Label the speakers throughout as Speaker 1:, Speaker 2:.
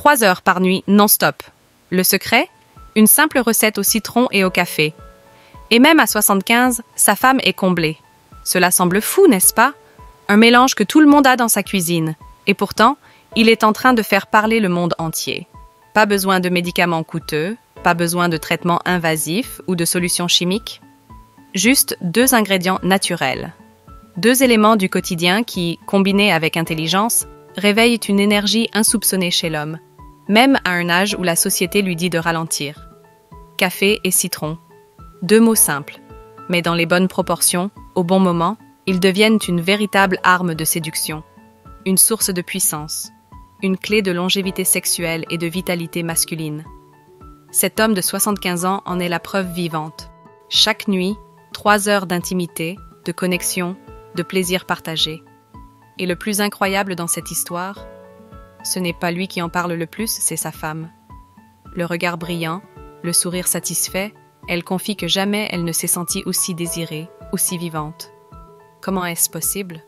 Speaker 1: 3 heures par nuit non-stop. Le secret? Une simple recette au citron et au café. Et même à 75, sa femme est comblée. Cela semble fou, n'est-ce pas? Un mélange que tout le monde a dans sa cuisine. Et pourtant, il est en train de faire parler le monde entier. Pas besoin de médicaments coûteux, pas besoin de traitements invasifs ou de solutions chimiques. Juste 2 ingrédients naturels. 2 éléments du quotidien qui, combinés avec intelligence, réveillent une énergie insoupçonnée chez l'homme, même à un âge où la société lui dit de ralentir. Café et citron. 2 mots simples, mais dans les bonnes proportions, au bon moment, ils deviennent une véritable arme de séduction, une source de puissance, une clé de longévité sexuelle et de vitalité masculine. Cet homme de 75 ans en est la preuve vivante. Chaque nuit, 3 heures d'intimité, de connexion, de plaisir partagé. Et le plus incroyable dans cette histoire, ce n'est pas lui qui en parle le plus, c'est sa femme. Le regard brillant, le sourire satisfait, elle confie que jamais elle ne s'est sentie aussi désirée, aussi vivante. Comment est-ce possible?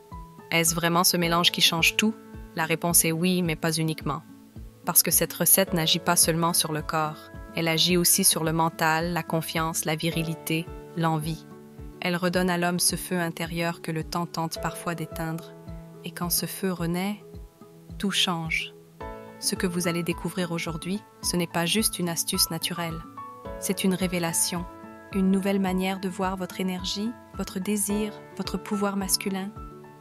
Speaker 1: Est-ce vraiment ce mélange qui change tout? La réponse est oui, mais pas uniquement. Parce que cette recette n'agit pas seulement sur le corps, elle agit aussi sur le mental, la confiance, la virilité, l'envie. Elle redonne à l'homme ce feu intérieur que le temps tente parfois d'éteindre. Et quand ce feu renaît, tout change. Ce que vous allez découvrir aujourd'hui, ce n'est pas juste une astuce naturelle. C'est une révélation, une nouvelle manière de voir votre énergie, votre désir, votre pouvoir masculin.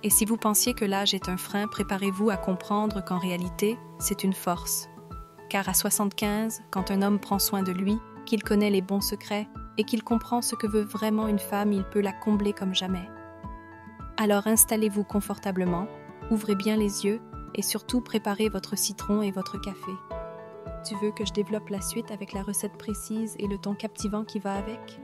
Speaker 1: Et si vous pensiez que l'âge est un frein, préparez-vous à comprendre qu'en réalité, c'est une force. Car à 75, quand un homme prend soin de lui, qu'il connaît les bons secrets et qu'il comprend ce que veut vraiment une femme, il peut la combler comme jamais. Alors installez-vous confortablement, ouvrez bien les yeux et surtout préparez votre citron et votre café. Tu veux que je développe la suite avec la recette précise et le ton captivant qui va avec?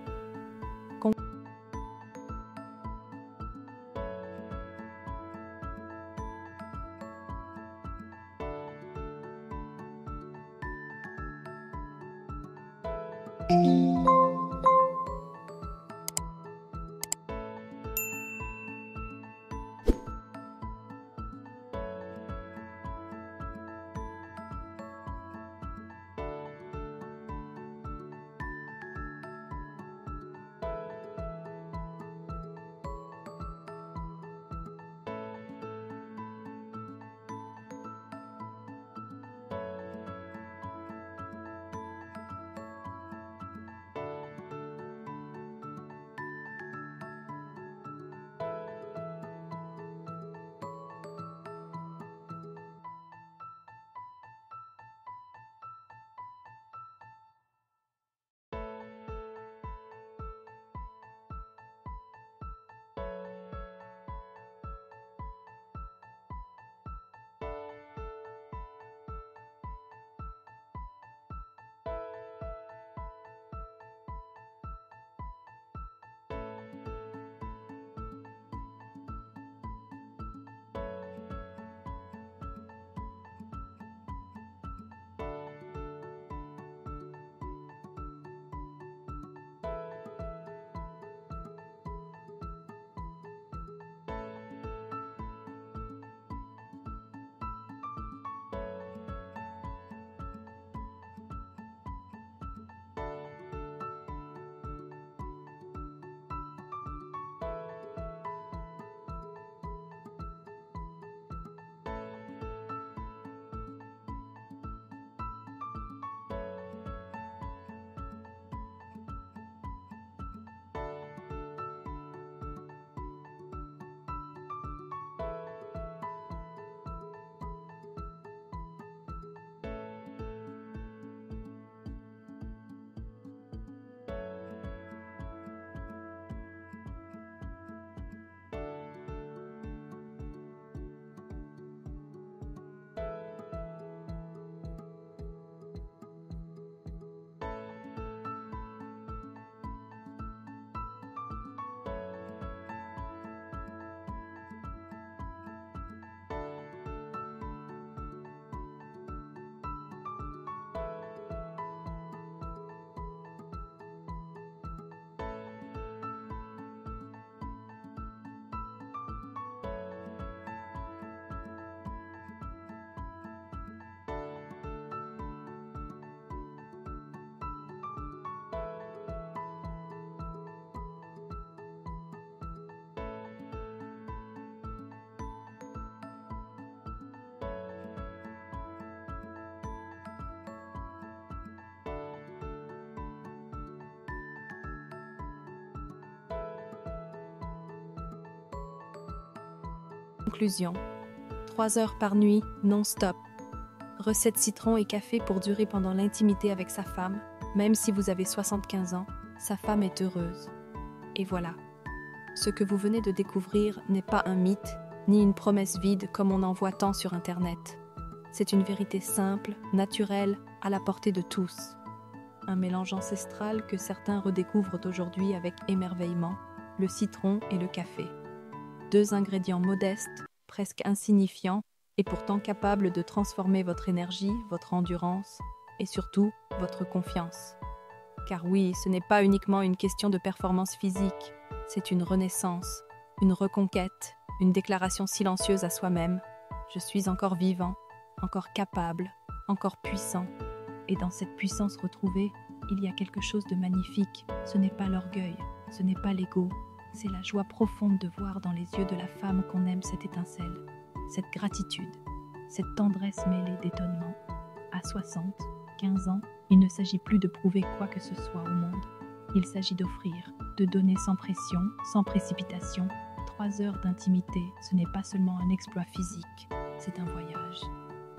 Speaker 1: Conclusion. 3 heures par nuit, non-stop. Recette citron et café pour durer pendant l'intimité avec sa femme. Même si vous avez 75 ans, sa femme est heureuse. Et voilà. Ce que vous venez de découvrir n'est pas un mythe, ni une promesse vide comme on en voit tant sur Internet. C'est une vérité simple, naturelle, à la portée de tous. Un mélange ancestral que certains redécouvrent aujourd'hui avec émerveillement, le citron et le café. 2 ingrédients modestes, presque insignifiants, et pourtant capables de transformer votre énergie, votre endurance, et surtout votre confiance. Car oui, ce n'est pas uniquement une question de performance physique, c'est une renaissance, une reconquête, une déclaration silencieuse à soi-même. Je suis encore vivant, encore capable, encore puissant. Et dans cette puissance retrouvée, il y a quelque chose de magnifique. Ce n'est pas l'orgueil, ce n'est pas l'ego, c'est la joie profonde de voir dans les yeux de la femme qu'on aime cette étincelle, cette gratitude, cette tendresse mêlée d'étonnement. À 60, 15 ans, il ne s'agit plus de prouver quoi que ce soit au monde. Il s'agit d'offrir, de donner sans pression, sans précipitation. 3 heures d'intimité, ce n'est pas seulement un exploit physique, c'est un voyage.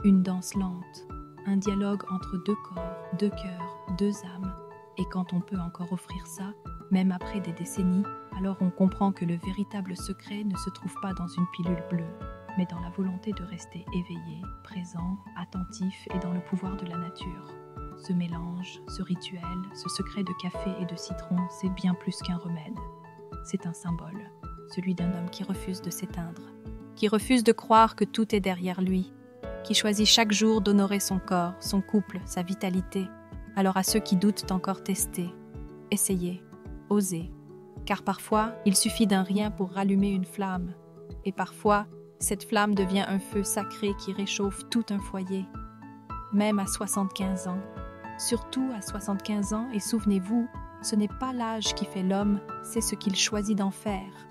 Speaker 1: Une danse lente, un dialogue entre 2 corps, 2 cœurs, 2 âmes. Et quand on peut encore offrir ça, même après des décennies, alors on comprend que le véritable secret ne se trouve pas dans une pilule bleue, mais dans la volonté de rester éveillé, présent, attentif et dans le pouvoir de la nature. Ce mélange, ce rituel, ce secret de café et de citron, c'est bien plus qu'un remède. C'est un symbole, celui d'un homme qui refuse de s'éteindre, qui refuse de croire que tout est derrière lui, qui choisit chaque jour d'honorer son corps, son couple, sa vitalité. Alors à ceux qui doutent encore, tester, essayez, osez. Car parfois, il suffit d'un rien pour rallumer une flamme. Et parfois, cette flamme devient un feu sacré qui réchauffe tout un foyer. Même à 75 ans. Surtout à 75 ans, et souvenez-vous, ce n'est pas l'âge qui fait l'homme, c'est ce qu'il choisit d'en faire.